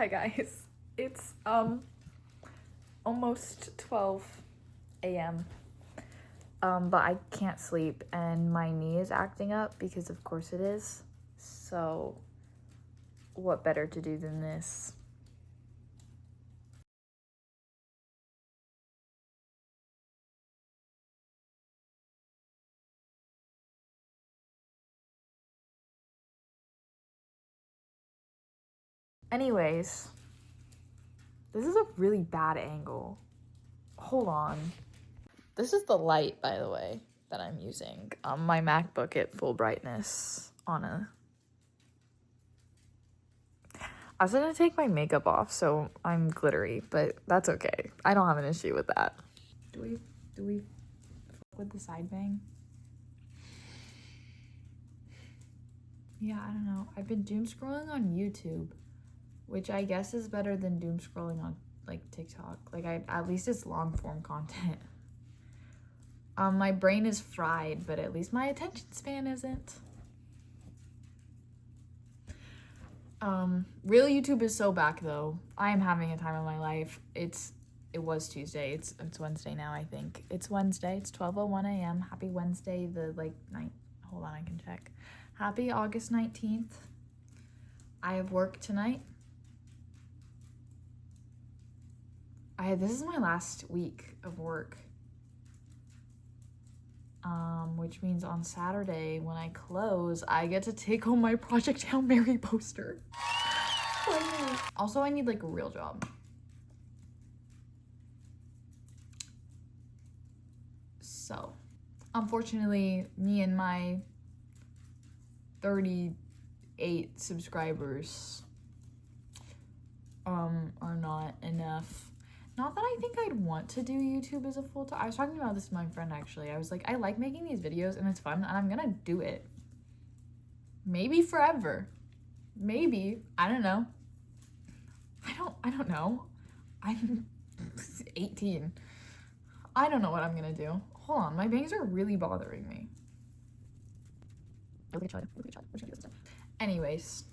Hi guys. It's almost 12 a.m. But I can't sleep and my knee is acting up because of course it is. So what better to do than this? Anyways, this is a really bad angle. Hold on. This is the light, by the way, that I'm using. My MacBook at full brightness on a... I was gonna take my makeup off, so I'm glittery, but that's okay. I don't have an issue with that. Do we fuck with the side bang? Yeah, I don't know. I've been doom scrolling on YouTube, which I guess is better than doom scrolling on like TikTok. Like at least it's long form content. My brain is fried, but at least my attention span isn't. Real YouTube is so back though. I am having a time of my life. It was Tuesday. It's Wednesday now, I think. It's Wednesday. It's 12:01 a.m. Happy Wednesday, the night. Hold on, I can check. Happy August 19th. I have work tonight. This is my last week of work. Which means on Saturday when I close, I get to take home my Project Hail Mary poster. Also, I need like a real job. So, unfortunately, me and my 38 subscribers are not enough. Not that I think I'd want to do YouTube as a full-time. I was talking about this with my friend actually. I was like, I like making these videos and it's fun and I'm gonna do it. Maybe forever. Maybe. I don't know. I don't know. I'm 18. I don't know what I'm gonna do. Hold on, my bangs are really bothering me. Anyways,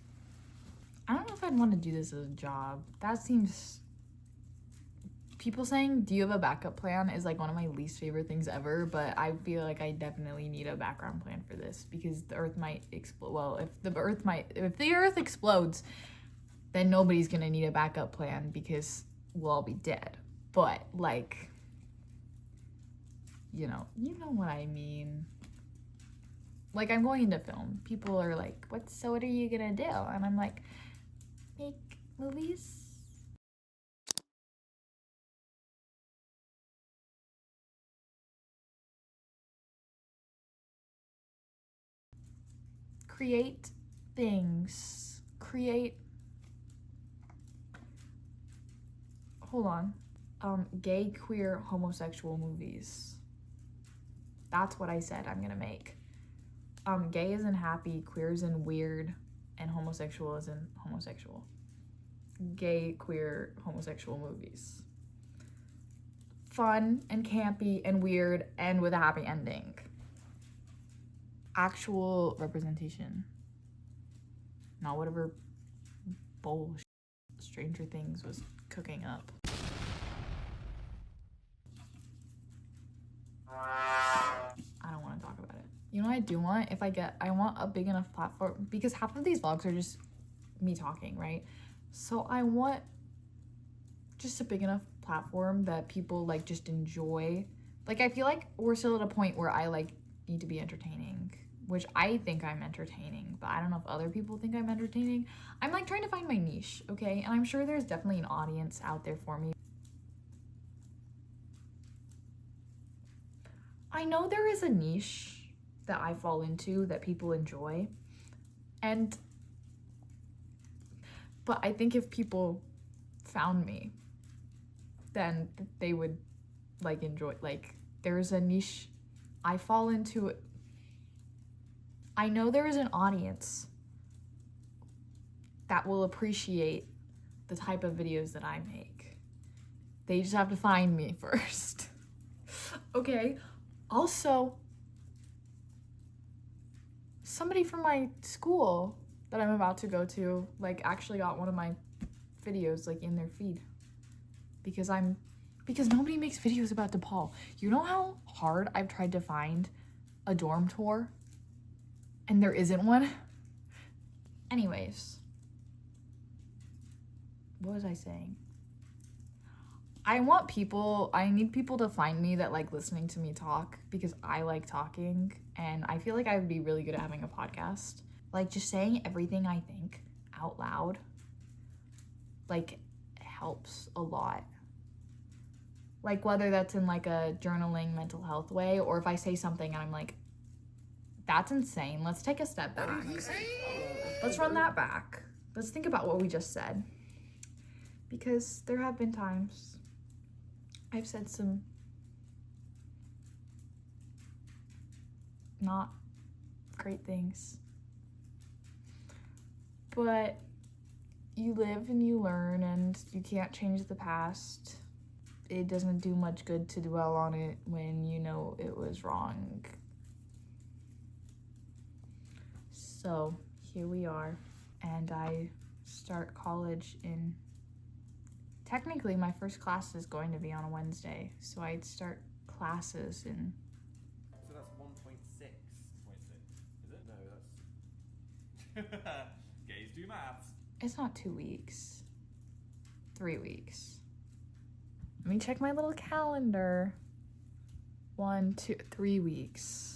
I don't know if I'd want to do this as a job. That seems... People saying, do you have a backup plan is like one of my least favorite things ever, but I feel like I definitely need a background plan for this because the earth might explode. Well, if the earth explodes, then nobody's gonna need a backup plan because we'll all be dead. But like, you know what I mean. Like, I'm going into film. People are like, what are you gonna do? And I'm like, make movies. Create things. Hold on. Gay, queer, homosexual movies. That's what I said I'm gonna make. Gay is in happy, queer is in weird, and homosexual is in homosexual. Gay, queer, homosexual movies. Fun and campy and weird and with a happy ending. Actual representation. Not whatever bullshit Stranger Things was cooking up. I don't want to talk about it. You know what I do want? I want a big enough platform because half of these vlogs are just me talking, right? So I want just a big enough platform that people like just enjoy. Like, I feel like we're still at a point where I like need to be entertaining, which I think I'm entertaining, but I don't know if other people think I'm entertaining. I'm like trying to find my niche, okay? And I'm sure there's definitely an audience out there for me. I know there is a niche that I fall into that people enjoy. But I think if people found me, then they would like enjoy, like there's a niche I fall into it. I know there is an audience that will appreciate the type of videos that I make. They just have to find me first. Okay. Also, somebody from my school that I'm about to go to, like, actually got one of my videos like in their feed because nobody makes videos about DePaul. You know how hard I've tried to find a dorm tour and there isn't one? Anyways, what was I saying? I need people to find me that like listening to me talk because I like talking and I feel like I would be really good at having a podcast. Like just saying everything I think out loud like helps a lot. Like whether that's in like a journaling mental health way or if I say something and I'm like, that's insane. Let's take a step back. Let's run that back. Let's think about what we just said. Because there have been times I've said some not great things. But you live and you learn and you can't change the past. It doesn't do much good to dwell on it when you know it was wrong. So here we are, and I start college in, technically my first class is going to be on a Wednesday, so I'd start classes in. So that's 1.6. Is it? No, that's... Gays do maths. It's not 2 weeks. 3 weeks. Let me check my little calendar. 1, 2, 3 weeks.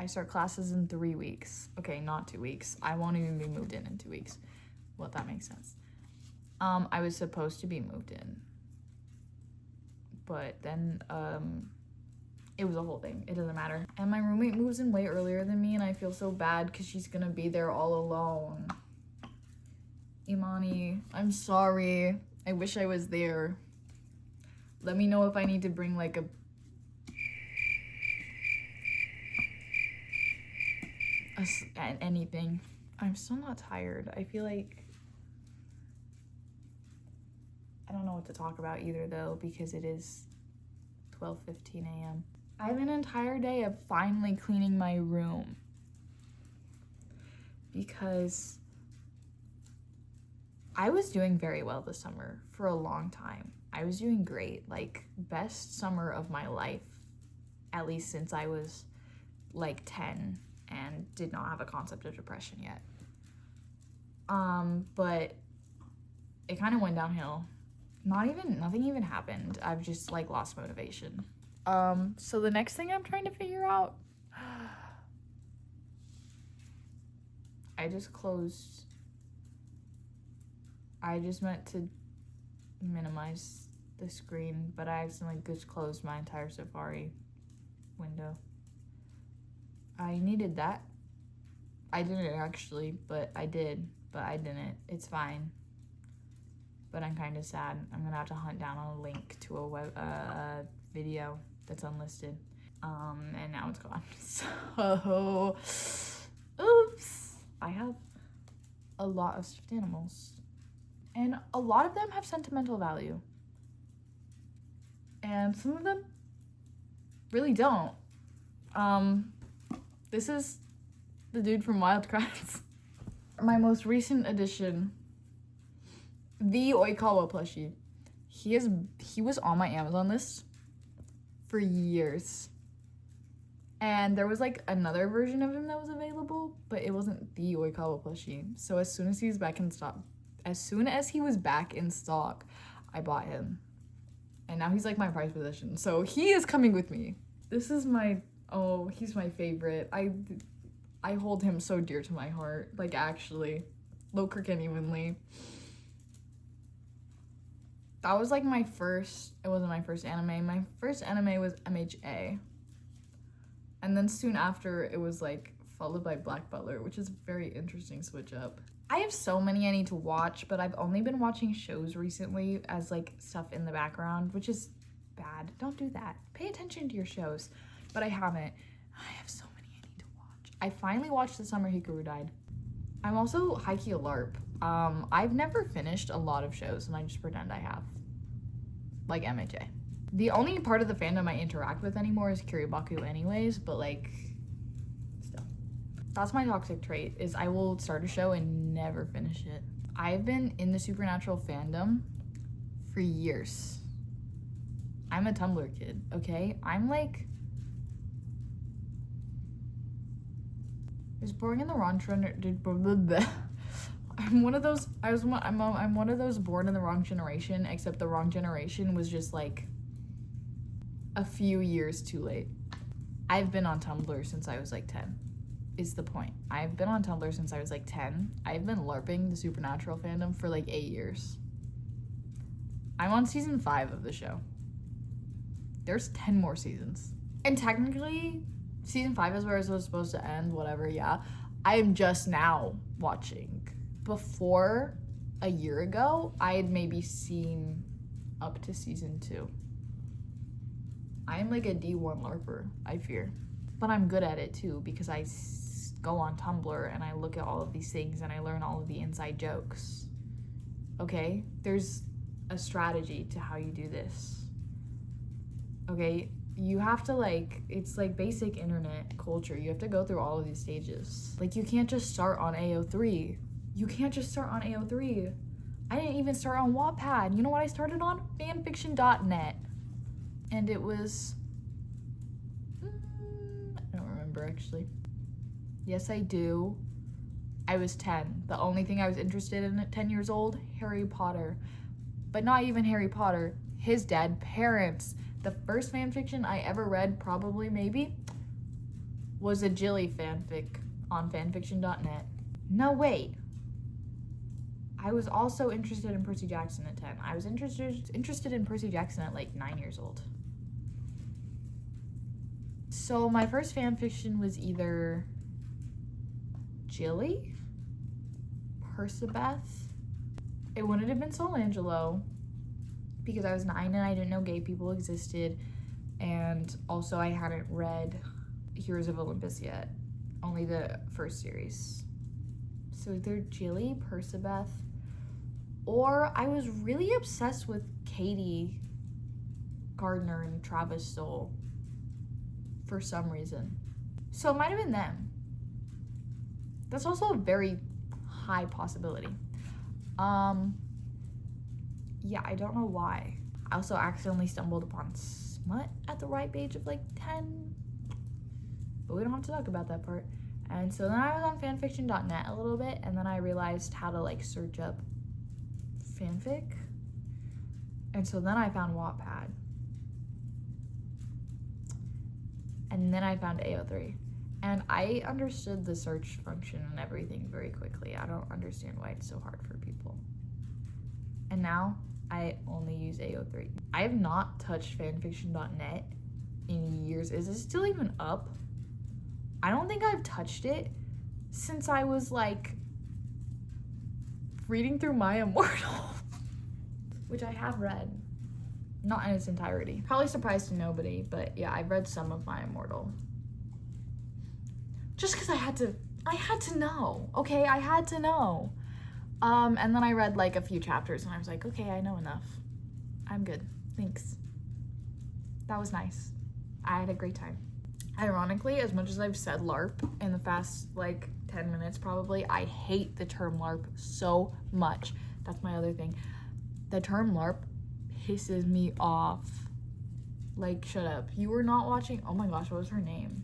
I start classes in 3 weeks. Okay, not 2 weeks. I won't even be moved in 2 weeks. Well, that makes sense. I was supposed to be moved in. But then, it was a whole thing. It doesn't matter. And my roommate moves in way earlier than me, and I feel so bad because she's gonna be there all alone. Imani, I'm sorry. I wish I was there. Let me know if I need to bring like anything. I'm still not tired. I feel like I don't know what to talk about either though because it is 12:15 a.m. I have an entire day of finally cleaning my room because I was doing very well this summer for a long time. I was doing great, like best summer of my life, at least since I was like 10 and did not have a concept of depression yet. But it kind of went downhill. Nothing even happened. I've just like lost motivation. So the next thing I'm trying to figure out, I just meant to minimize the screen, but I accidentally just closed my entire Safari window. I needed that. I didn't actually, but I did, but I didn't. It's fine. But I'm kind of sad. I'm gonna have to hunt down a link to a video that's unlisted. And now it's gone. So, oops. I have a lot of stuffed animals. And a lot of them have sentimental value. And some of them really don't. This is the dude from Wildcrafts. My most recent addition, the Oikawa plushie. He was on my Amazon list for years. And there was like another version of him that was available, but it wasn't the Oikawa plushie. So as soon as he was back in stock, I bought him. And now he's like my prized possession. So he is coming with me. This is he's my favorite. I hold him so dear to my heart. Like actually, low crick and evenly. That was like it wasn't my first anime. My first anime was MHA. And then soon after it was like followed by Black Butler, which is a very interesting switch up. I have so many I need to watch, but I've only been watching shows recently as like stuff in the background, which is bad. Don't do that. Pay attention to your shows. But I haven't. I have so many I need to watch. I finally watched The Summer Hikaru Died. I'm also high-key a LARP. I've never finished a lot of shows, and I just pretend I have. Like MHA. The only part of the fandom I interact with anymore is Kiribaku anyways, but like, still. That's my toxic trait, is I will start a show and never finish it. I've been in the Supernatural fandom for years. I'm a Tumblr kid, okay? I'm like, I was born in the wrong I'm one of those born in the wrong generation, except the wrong generation was just like a few years too late. I've been on Tumblr since I was like 10. Is the point. I've been on Tumblr since I was like 10. I've been LARPing the Supernatural fandom for like 8 years. I'm on season 5 of the show. There's 10 more seasons. And technically, season 5 is where it was supposed to end, whatever, yeah. I am just now watching. Before a year ago, I had maybe seen up to season 2. I'm like a D1 LARPer, I fear. But I'm good at it too, because I go on Tumblr and I look at all of these things and I learn all of the inside jokes. Okay? There's a strategy to how you do this. Okay? You have to like, it's like basic internet culture. You have to go through all of these stages. Like you can't just start on AO3. You can't just start on AO3. I didn't even start on Wattpad. You know what I started on? Fanfiction.net. And it was, I don't remember actually. Yes, I do. I was 10. The only thing I was interested in at 10 years old, Harry Potter. But not even Harry Potter, his dead parents. The first fanfiction I ever read, probably, maybe, was a Jilly fanfic on fanfiction.net. No, wait. I was also interested in Percy Jackson at 10. I was interested in Percy Jackson at like 9 years old. So my first fanfiction was either Jilly, Percabeth. It wouldn't have been Solangelo because I was 9 and I didn't know gay people existed, and also I hadn't read Heroes of Olympus yet, only the first series. So either Jilly, Percabeth, or I was really obsessed with Katie Gardner and Travis Stoll for some reason. So it might have been them. That's also a very high possibility. Yeah, I don't know why. I also accidentally stumbled upon smut at the ripe age of like 10. But we don't have to talk about that part. And so then I was on fanfiction.net a little bit, and then I realized how to like search up fanfic. And so then I found Wattpad. And then I found AO3. And I understood the search function and everything very quickly. I don't understand why it's so hard for people. And now I only use AO3. I have not touched fanfiction.net in years. Is it still even up? I don't think I've touched it since I was like reading through My Immortal, which I have read. Not in its entirety. Probably surprised to nobody, but yeah, I've read some of My Immortal. Just because I had to know, okay? I had to know. And then I read like a few chapters and I was like, okay, I know enough. I'm good, thanks. That was nice. I had a great time. Ironically, as much as I've said LARP in the past like 10 minutes probably, I hate the term LARP so much. That's my other thing. The term LARP pisses me off. Like, shut up. You were not watching, oh my gosh, what was her name?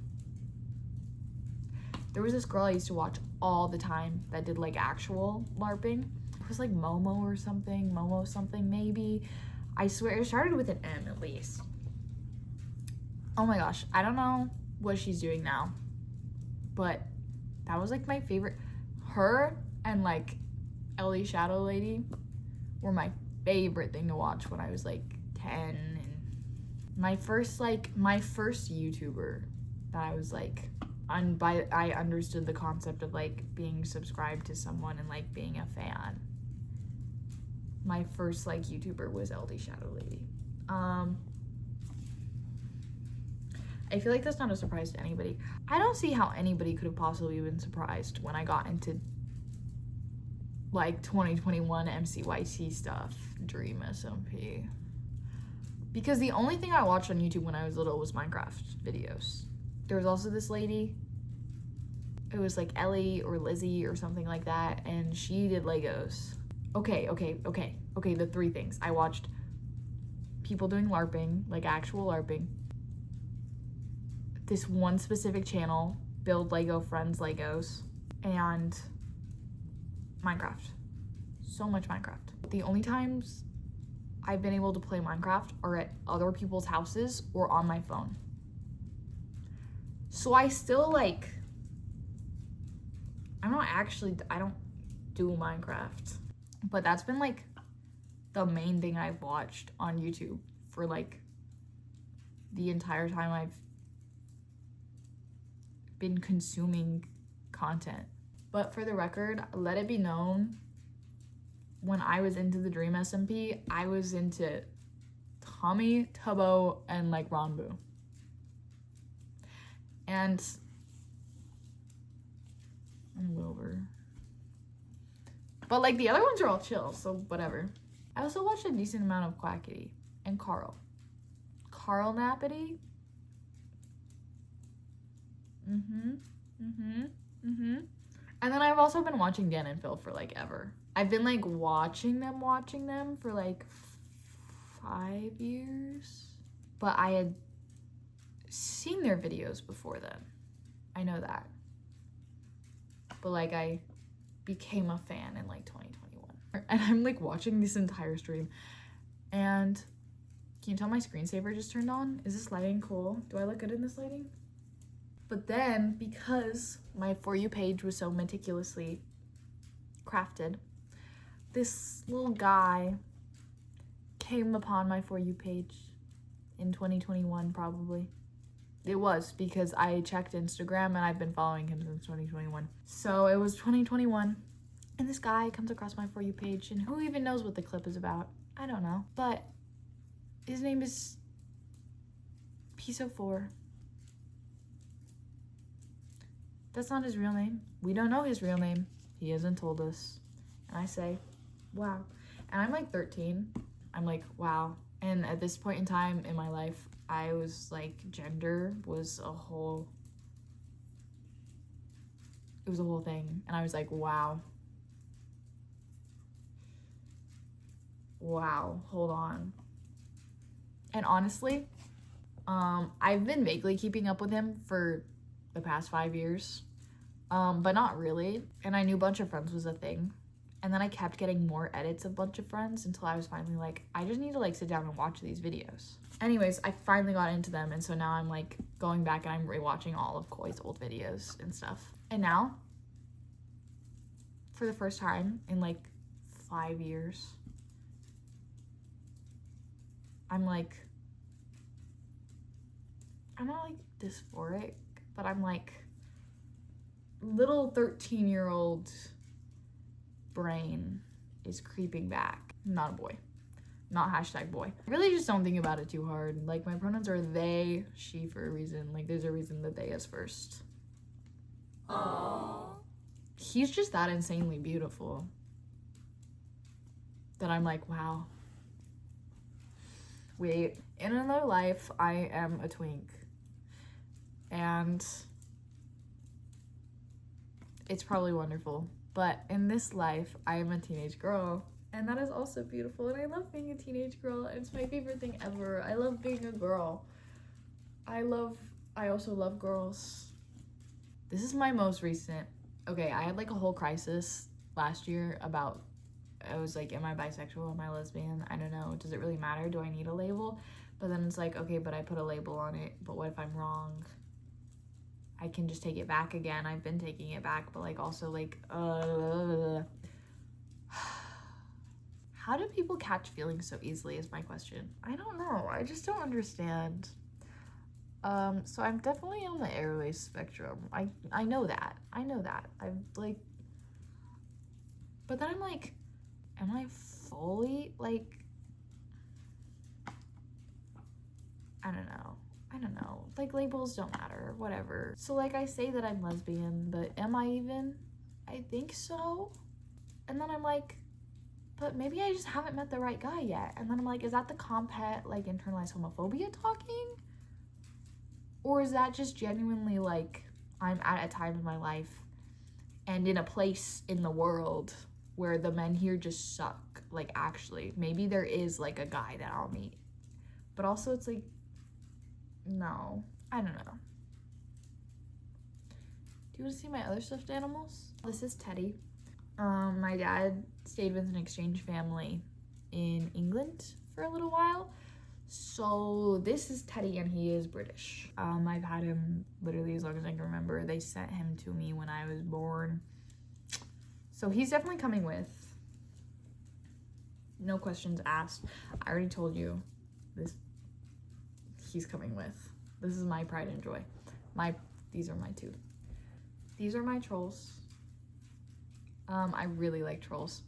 There was this girl I used to watch all the time that did like actual LARPing. It was like Momo something maybe. I swear it started with an M at least. Oh my gosh, I don't know what she's doing now, but that was like my favorite. Her and like Ellie Shadow Lady were my favorite thing to watch when I was like 10. And my first YouTuber that I was like, I understood the concept of like being subscribed to someone and like being a fan. My first like YouTuber was LD Shadow Lady. I feel like that's not a surprise to anybody. I don't see how anybody could have possibly been surprised when I got into like 2021 MCYT stuff, Dream SMP. Because the only thing I watched on YouTube when I was little was Minecraft videos. There was also this lady, it was like Ellie or Lizzie or something like that, and she did Legos. Okay, the three things. I watched people doing LARPing, like actual LARPing. This one specific channel, Build Lego Friends Legos, and Minecraft. So much Minecraft. The only times I've been able to play Minecraft are at other people's houses or on my phone. So I still like, I don't do Minecraft. But that's been like the main thing I've watched on YouTube for like the entire time I've been consuming content. But for the record, let it be known, when I was into the Dream SMP, I was into Tommy, Tubbo, and like Ronbu. And I'm Wilbur. But like the other ones are all chill, so whatever. I also watched a decent amount of Quackity and Carl. Carl Nappity. And then I've also been watching Dan and Phil for like ever. I've been like watching them for like 5 years. But I had seen their videos before then. I know that. But like I became a fan in like 2021. And I'm like watching this entire stream. And can you tell my screensaver just turned on? Is this lighting cool? Do I look good in this lighting? But then, because my For You page was so meticulously crafted, this little guy came upon my For You page in 2021, probably. It was, because I checked Instagram and I've been following him since 2021. So it was 2021, and this guy comes across my For You page, and who even knows what the clip is about? I don't know. But his name is Piso4. That's not his real name. We don't know his real name. He hasn't told us. And I say, wow. And I'm like 13. I'm like, wow. And at this point in time in my life, I was like, gender was a whole, it was a whole thing. And I was like, wow. Wow, hold on. And honestly, I've been vaguely keeping up with him for the past 5 years, but not really. And I knew Bunch of Friends was a thing. And then I kept getting more edits of Bunch of Friends until I was finally like, I just need to like sit down and watch these videos. Anyways, I finally got into them, and so now I'm like going back and I'm rewatching all of Koi's old videos and stuff. And now, for the first time in like 5 years, I'm like, I'm not like dysphoric, but I'm like little 13-year-old brain is creeping back. Not a boy. Not hashtag boy. I really just don't think about it too hard. Like, my pronouns are they, she for a reason. Like, there's a reason that they is first. Aww. He's just that insanely beautiful that I'm like, wow. Wait, in another life, I am a twink. And it's probably wonderful. But in this life, I am a teenage girl. And that is also beautiful. And I love being a teenage girl. It's my favorite thing ever. I love being a girl. I also love girls. This is my most recent. Okay, I had like a whole crisis last year about, I was like, am I bisexual? Am I lesbian? I don't know. Does it really matter? Do I need a label? But then it's like, okay, but I put a label on it. But what if I'm wrong? I can just take it back again. I've been taking it back, but like also like, how do people catch feelings so easily is my question. I don't know. I just don't understand. So I'm definitely on the airways spectrum. I know that. I've like, but then I'm like, am I fully like, I don't know. Like, labels don't matter, whatever. So like, I say that I'm lesbian, but am I even? I think so. And then I'm like, but maybe I just haven't met the right guy yet. And then I'm like, is that the compet, like, internalized homophobia talking? Or is that just genuinely like, I'm at a time in my life and in a place in the world where the men here just suck. Like, actually, maybe there is like a guy that I'll meet, but also it's like, no, I don't know. Do you want to see my other stuffed animals? This is Teddy. My dad stayed with an exchange family in England for a little while. So this is Teddy, and he is British. I've had him literally as long as I can remember. They sent him to me when I was born. So he's definitely coming with. No questions asked. I already told you this. He's coming with. This is my pride and joy. These are my two. These are my trolls. I really like trolls.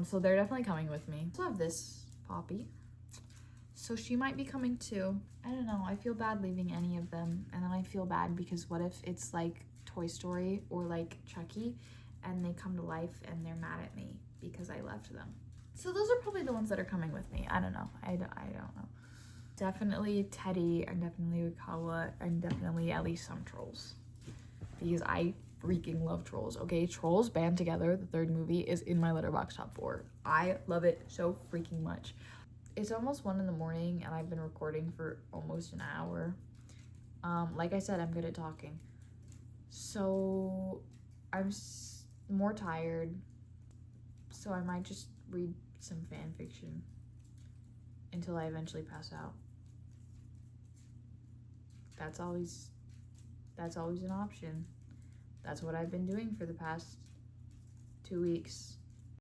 So they're definitely coming with me. I also have this Poppy. So she might be coming too. I don't know. I feel bad leaving any of them. And then I feel bad because what if it's like Toy Story or like Chucky and they come to life and they're mad at me because I left them. So those are probably the ones that are coming with me. I don't know. I don't know. Definitely Teddy and definitely Wikawa and definitely at least some trolls. Because I freaking love Trolls, okay? Trolls Band Together, the third movie, is in my Letterboxd top 4. I love it so freaking much. It's almost 1 a.m. and I've been recording for almost an hour. Like I said, I'm good at talking. So I'm more tired. So I might just read some fan fiction until I eventually pass out. That's always an option. That's what I've been doing for the past 2 weeks.